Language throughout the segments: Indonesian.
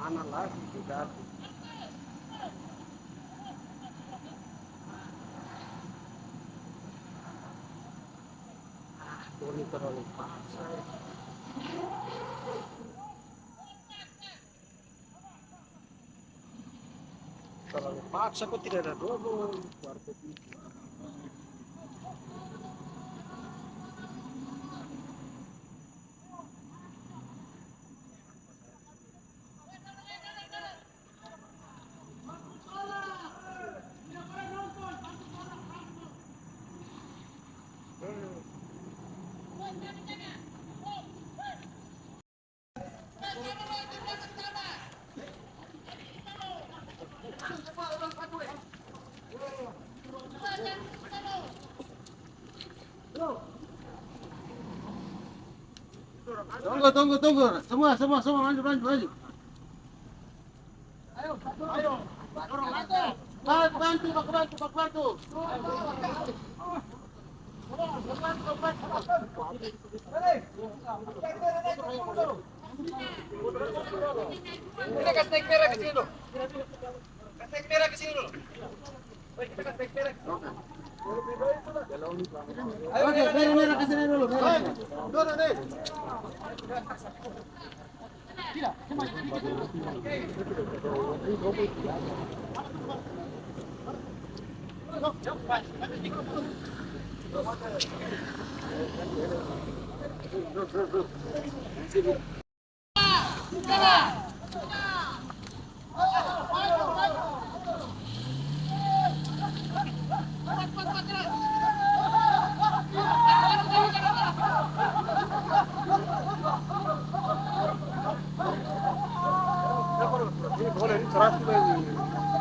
Mana lagi tidak boleh terlalu paksa. Terlalu paksa kok tidak ada double. Warga itu. Tunggu. Semua maju. Ayo. Bantu. Ini kasih naik merah ke sini dulu. Kasih naik merah ke sini dulu. Kita kasih naik merah. Oke, merah ke sini dulu. Dorong deh. Tidak,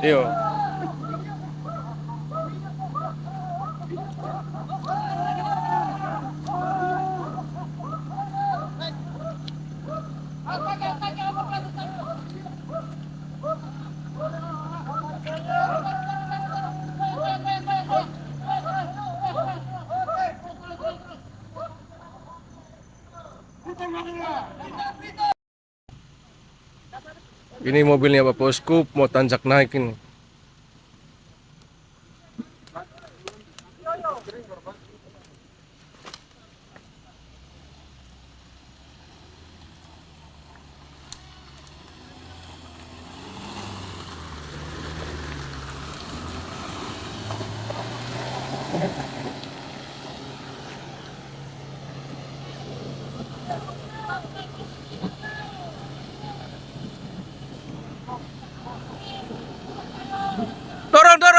Iya. Ini mobilnya Bapak Uskup mau tanjak naik ini. Dorong.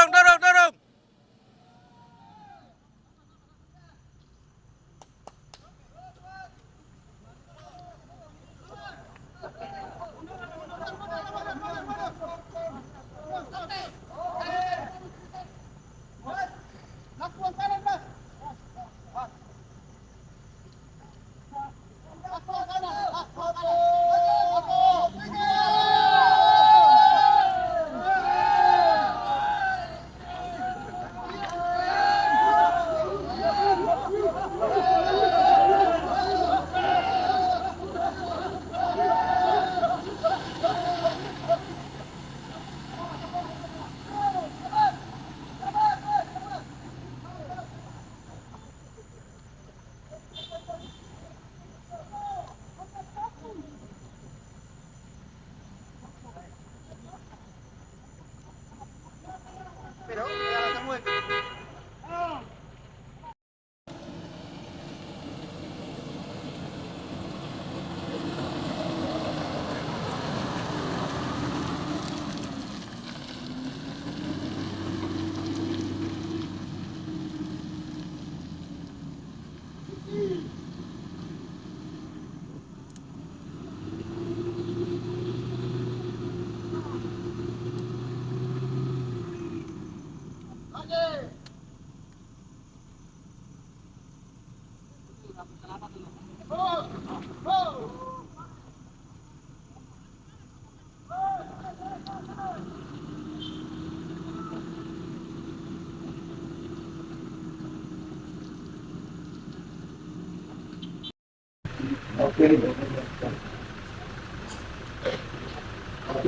Oke.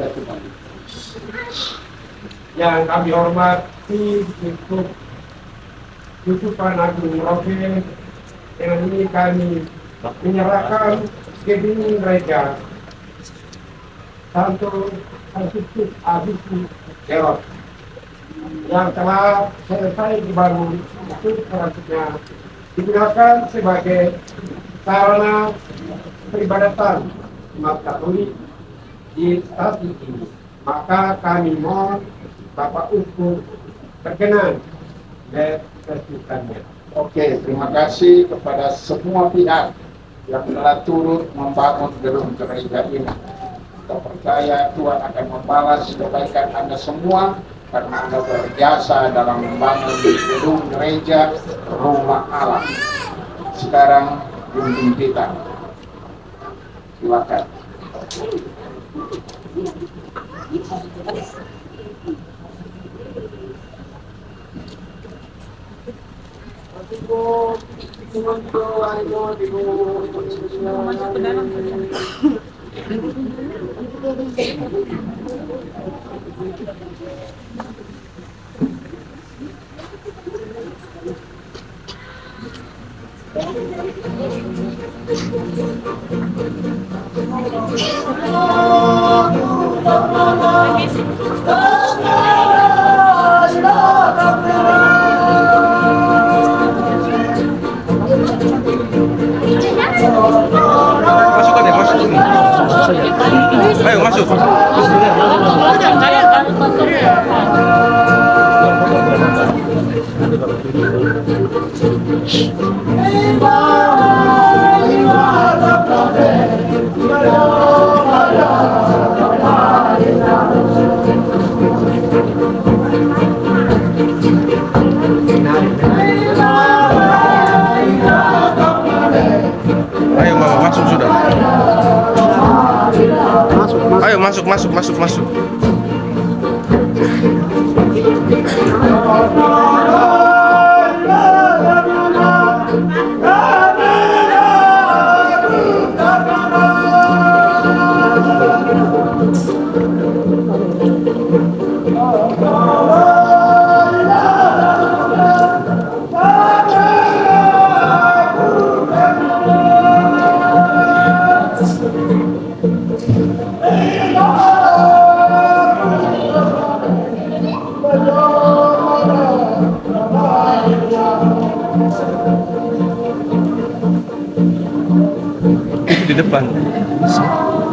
Yang kami hormati untuk Tutupan Agung Roke, dengan ini kami menyerahkan gedung gereja Santo Franciscus Assisi Herod yang telah selesai dibangun itu selanjutnya digunakan sebagai sarana peribadatan umat Katolik di stasiun ini. Maka kami mohon Bapak untuk berkenan meresmikannya. Oke, terima kasih kepada semua pihak yang telah turut membangun gedung gereja ini. Kita percaya Tuhan akan membalas kebaikan Anda semua karena Anda berjasa dalam membangun gedung gereja rumah Allah. Sekarang bimbing kita. Silakan. Masuk ke dalam saja. Masukkan ya, masuk sini. Ayo masuk. Ayo mama masuk sudah. Ayo masuk.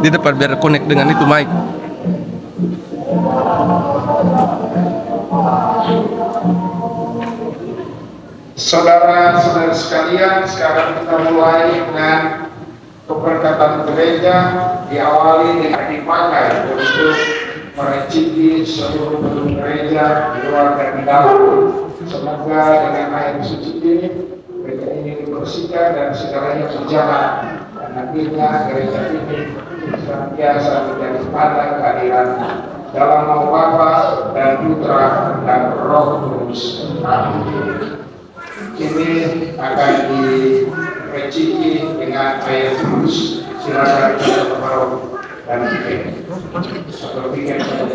Di depan biar connect dengan itu mic. Saudara-saudara sekalian, sekarang kita mulai dengan keberkatan gereja, diawali dengan dipakai untuk merecipi seluruh gedung gereja di luar dan di dalam. Semoga dengan air suci ini gereja ini dibersihkan dan segalanya berjalan. Dan nantinya gereja ini senantiasa menjadi padan kehadiran dalam nama Bapa dan Putra dan Roh Kudus. Amin. Ini akan direcipi dengan air kudus. Silakan kita berdoa dan pikir. Seperti yang sudah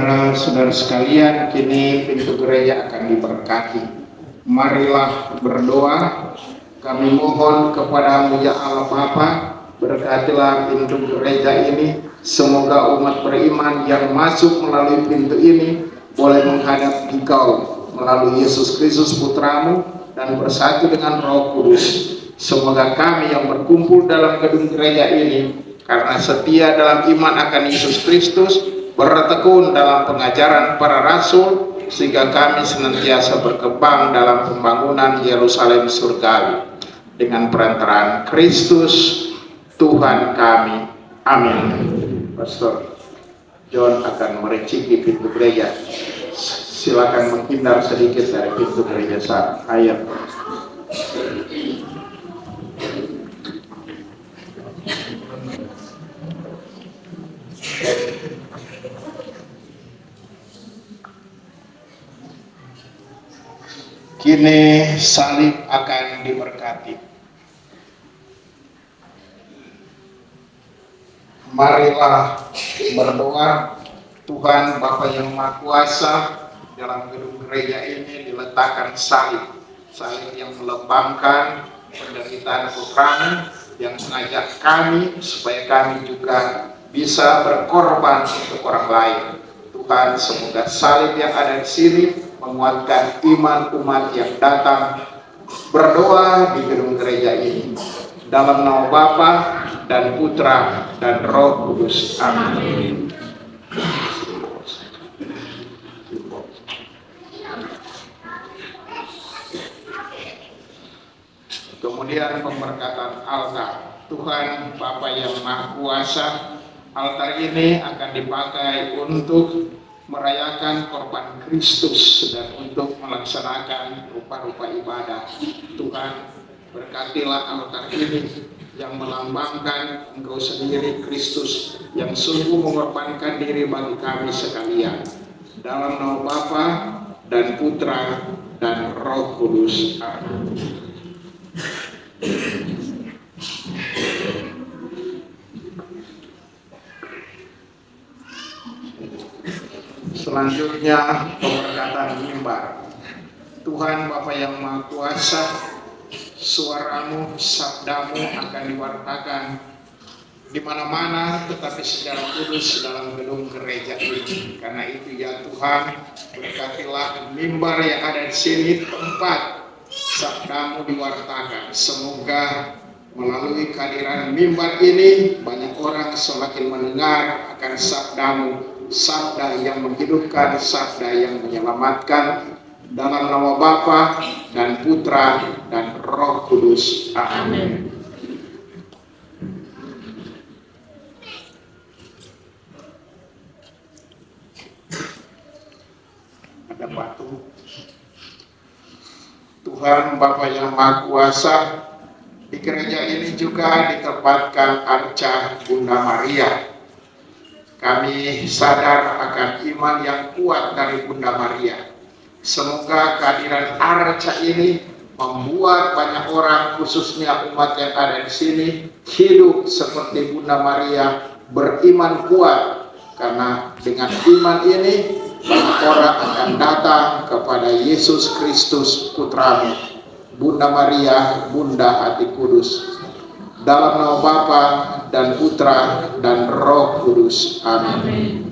Saudara-saudara sekalian, kini pintu gereja akan diberkati. Marilah berdoa. Kami mohon kepadamu ya Allah Bapa, berkatilah pintu gereja ini. Semoga umat beriman yang masuk melalui pintu ini boleh menghadap Engkau melalui Yesus Kristus Putramu dan bersatu dengan Roh Kudus. Semoga kami yang berkumpul dalam gedung gereja ini karena setia dalam iman akan Yesus Kristus, bertekun dalam pengajaran para rasul, sehingga kami senantiasa berkembang dalam pembangunan Yerusalem surgawi dengan perantaraan Kristus Tuhan kami. Amin. Pastor John akan mericiki pintu gereja. Silakan menghindar sedikit dari pintu gereja saat ayat. Kini salib akan diberkati. Marilah berdoa. Tuhan Bapa yang Maha Kuasa, dalam gedung gereja ini diletakkan salib yang melambangkan penderitaan Putramu yang mengajak kami supaya kami juga bisa berkorban untuk orang lain. Tuhan, semoga salib yang ada di sini menguatkan iman umat yang datang berdoa di gedung gereja ini. Dalam nama Bapa dan Putra dan Roh Kudus. Amin. Kemudian pemberkatan altar. Tuhan Bapa yang Maha Kuasa, altar ini akan dipakai untuk merayakan korban Kristus dan untuk melaksanakan rupa-rupa ibadah. Tuhan, berkatilah altar ini yang melambangkan Engkau sendiri Kristus yang sungguh mengorbankan diri bagi kami sekalian. Dalam nama Bapa dan Putra dan Roh Kudus. Amin. Selanjutnya pemberkatan mimbar. Tuhan Bapa yang Maha Kuasa, suaramu, sabdamu akan diwartakan di mana-mana, tetapi secara kudus dalam gedung gereja ini. Karena itu ya Tuhan, berkatilah mimbar yang ada di sini, tempat sabdamu diwartakan. Semoga melalui kehadiran mimbar ini banyak orang semakin mendengar akan sabdamu, sabda yang menghidupkan, sabda yang menyelamatkan. Dalam nama Bapa dan Putra dan Roh Kudus. Amin. Ada batu. Tuhan Bapa yang Maha Kuasa, di gereja ini juga ditempatkan arca Bunda Maria. Kami sadar akan iman yang kuat dari Bunda Maria. Semoga kehadiran arca ini membuat banyak orang, khususnya umat yang ada di sini, hidup seperti Bunda Maria, beriman kuat. Karena dengan iman ini banyak orang akan datang kepada Yesus Kristus Putramu. Bunda Maria, Bunda Hati Kudus. Dalam nama Bapa dan Putra dan Roh Kudus. Amin.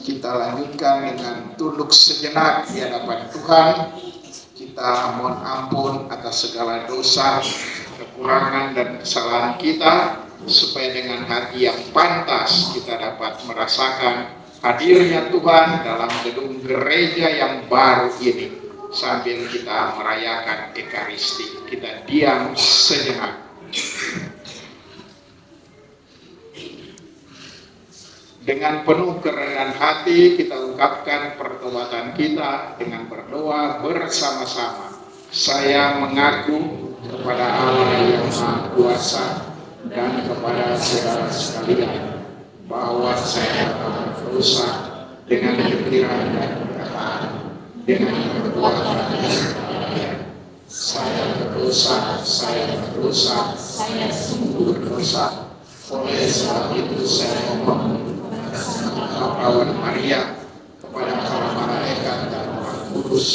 Kita lanjutkan dengan tunduk sejenak di hadapan Tuhan. Kita mohon ampun atas segala dosa, kekurangan dan kesalahan kita, supaya dengan hati yang pantas kita dapat merasakan hadirnya Tuhan dalam gedung gereja yang baru ini. Sambil kita merayakan Ekaristi, kita diam sejenak. Dengan penuh kerendahan hati kita ungkapkan pertobatan kita dengan berdoa bersama-sama. Saya mengaku kepada Allah yang Maha Kuasa dan kepada saudara sekalian bahwa saya telah berdosa dengan pikiran dan perkataan, dengan perbuatan dan saya berdosa berdosa, saya berdosa, saya sungguh berdosa. Oleh sebab itu saya memohon kepada Santa Perawan Maria, kepada para malaikat dan Roh Kudus,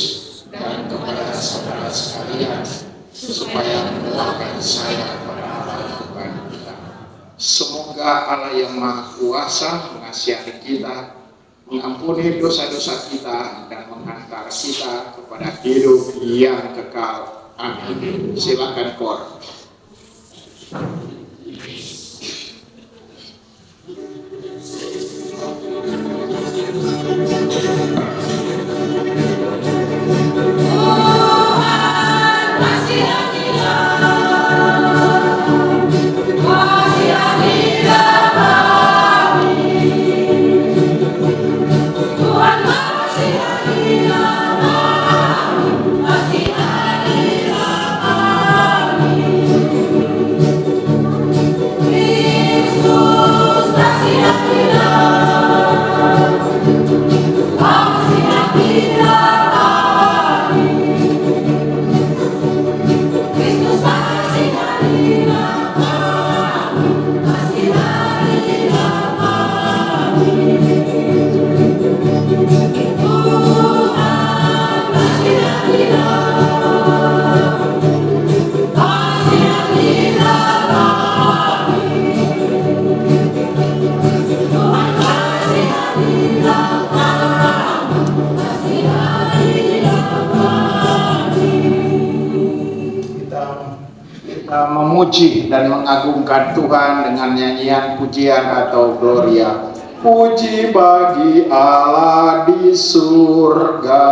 dan kepada saudara sekalian, supaya mendoakan saya pada Allah Tuhan kita. Semoga Allah yang Maha Kuasa mengasihi kita, mengampuni dosa-dosa kita, dan menghantar kita kepada hidup yang kekal. Amin. Silakan Kor. Memuji dan mengagungkan Tuhan dengan nyanyian pujian atau gloria. Puji bagi Allah di surga,